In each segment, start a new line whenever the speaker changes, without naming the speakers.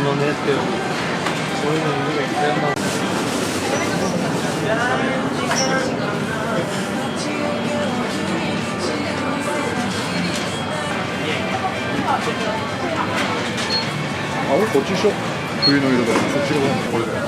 のねって、そういうの犬がいっぱいあるな。
あ、俺こっちでしょ。冬の色だ。そっちのこれだよ。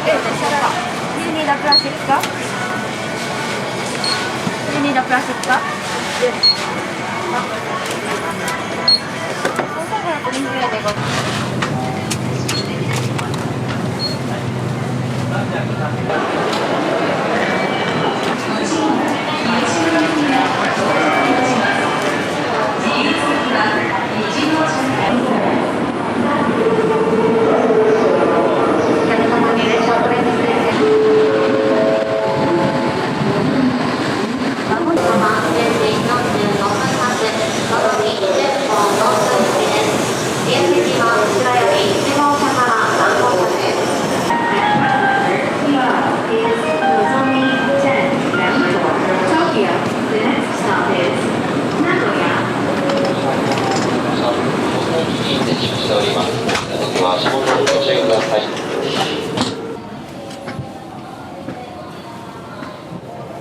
You need a plastic cup? You need a plastic cup? Yes.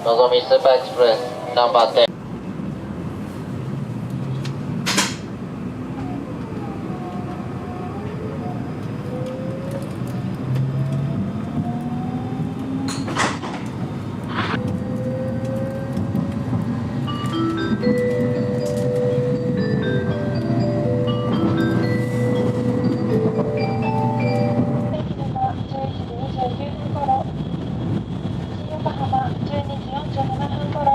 のぞみスーパーエクスプレスナンバー10。
横浜12時47分頃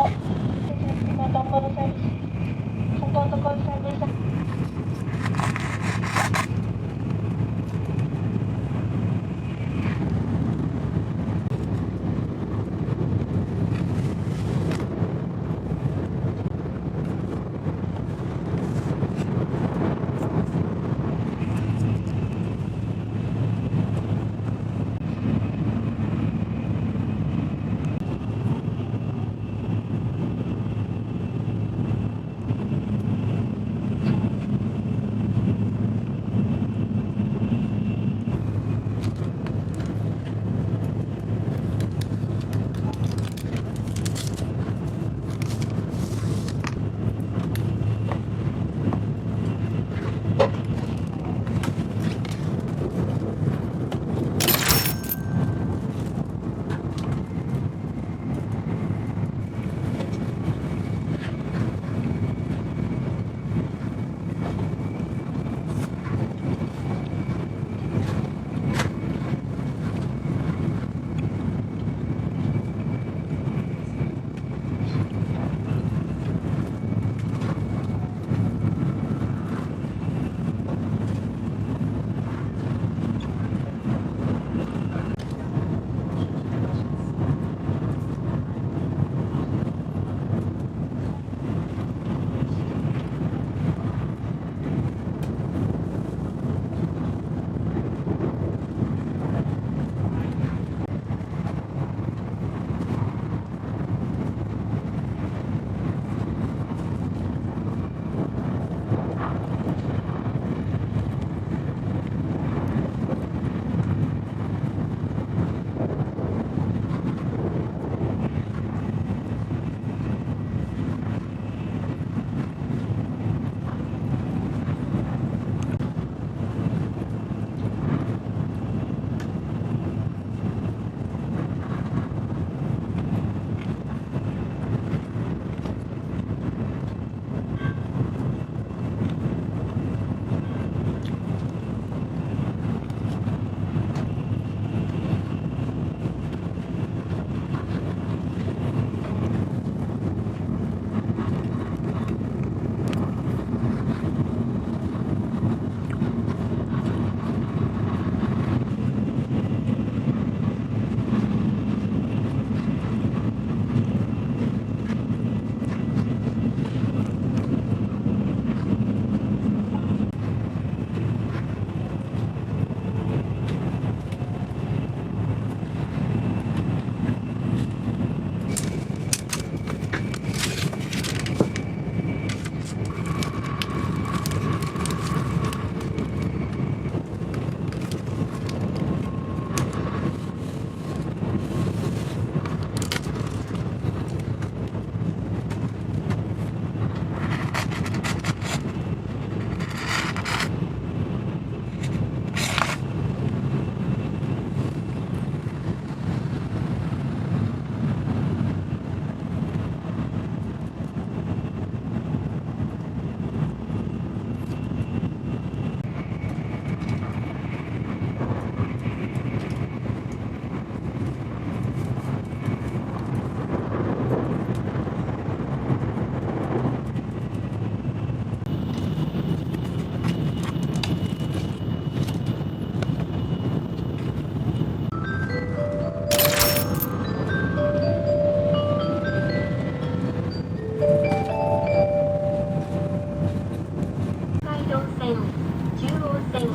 線、中央線、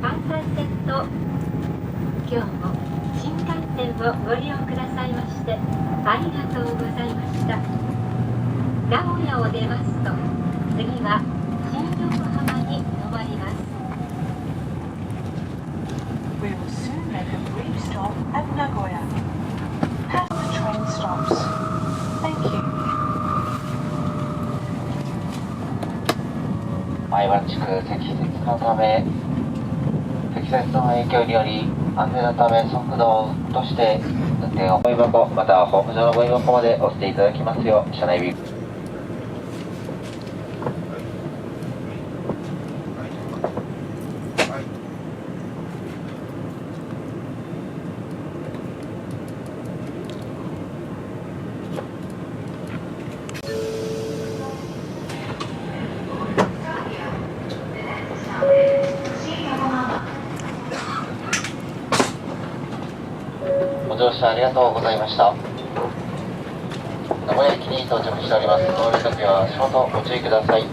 関西線と今日も新幹線をご利用くださいましてありがとうございました。名古屋を出ますと次は新横浜に停まります。
We will soon make a brief stop at Nagoya. As the train stops. Thank you.
前原地区積雪のため、積雪の影響により安全のため速度を落として運転をゴミ箱またはホーム上のゴミ箱まで押していただきますよう車内ビルご乗車ありがとうございました。名古屋駅に到着しております。通るときは足元ご注意ください。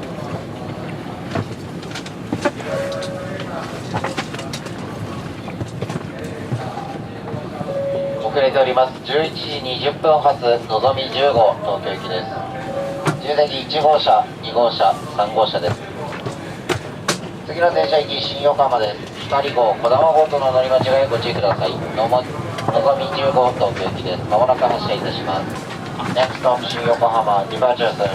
遅れております。11時20分発のぞみ10号東京行きです。終電に1号車、2号車、3号車です。次の電車行き新横浜です。光号、こだま号との乗り間違いご注意ください。のぞみ10号東京行きです。まもなく発車いたします。Next stop 新横浜 Departure soon。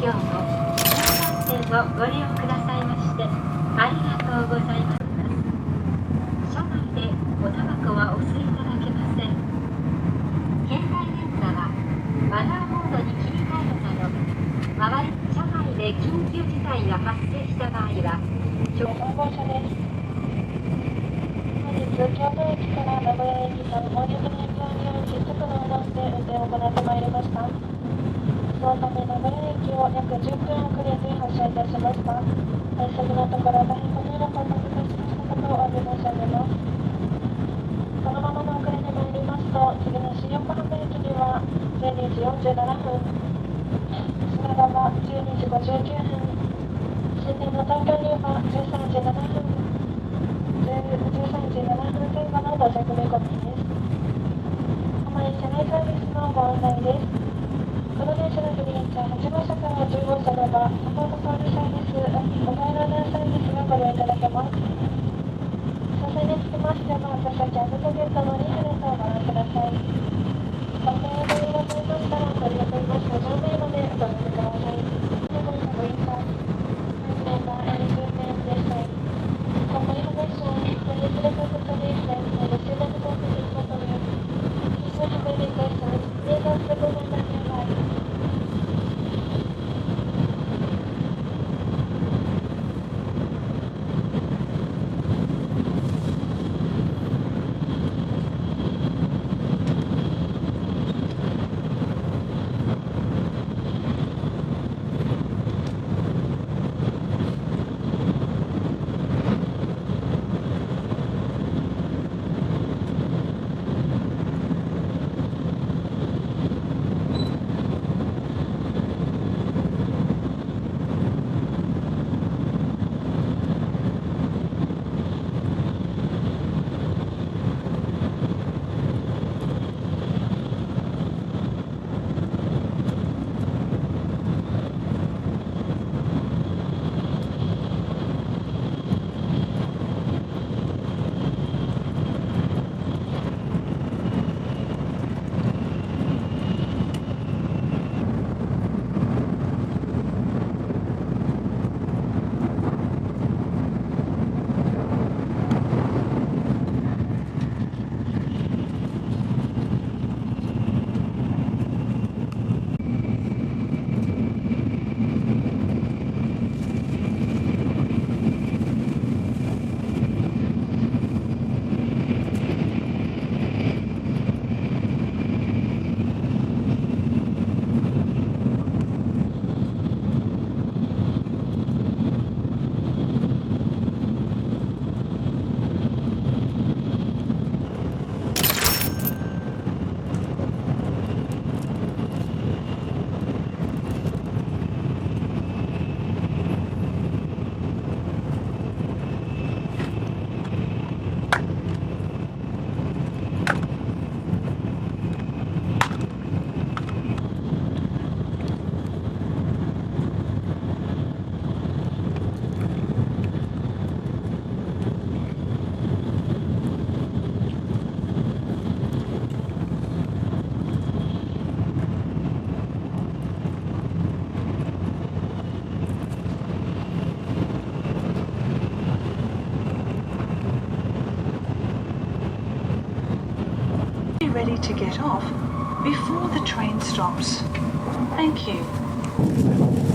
今日も新幹線をご利用くださいましてありがとうございます。車内でおタバコはお吸いいただけません。携帯電話はマナーモードに切り替えるなど周り車内で緊急事態が発生した場合は
3号車です。本日京都駅から名古屋駅間本日の駅による実速の運転で運転を行ってまいりました。そのため名古屋駅を約10分遅れて発車いたしました。最速のところ大変ご迷惑をおかけしましたことをお詫び申し上げます。このままの遅れで参りますと次の新横浜駅には12時47分、品川12時59分、終点の東京には13時7分、13時7分前後の到着見込みです。浜井車内サービスのご案内です。この電車のグリーン車8号車から10号車ではサポートコールサービス、モバイルアナウンサービスがご利用いただけます。詳細につきましては私たちアップトゲットのリーフレットをご覧ください。ご利用いただきましたらご利用いただきました上名までお届けください。最後にご印象、メンバーエリクメンでした。Como information, please refer to today's text and the student competition material. If you have any questions, please ask the comment nearby.
「
ready to get off before the train stops. Thank you.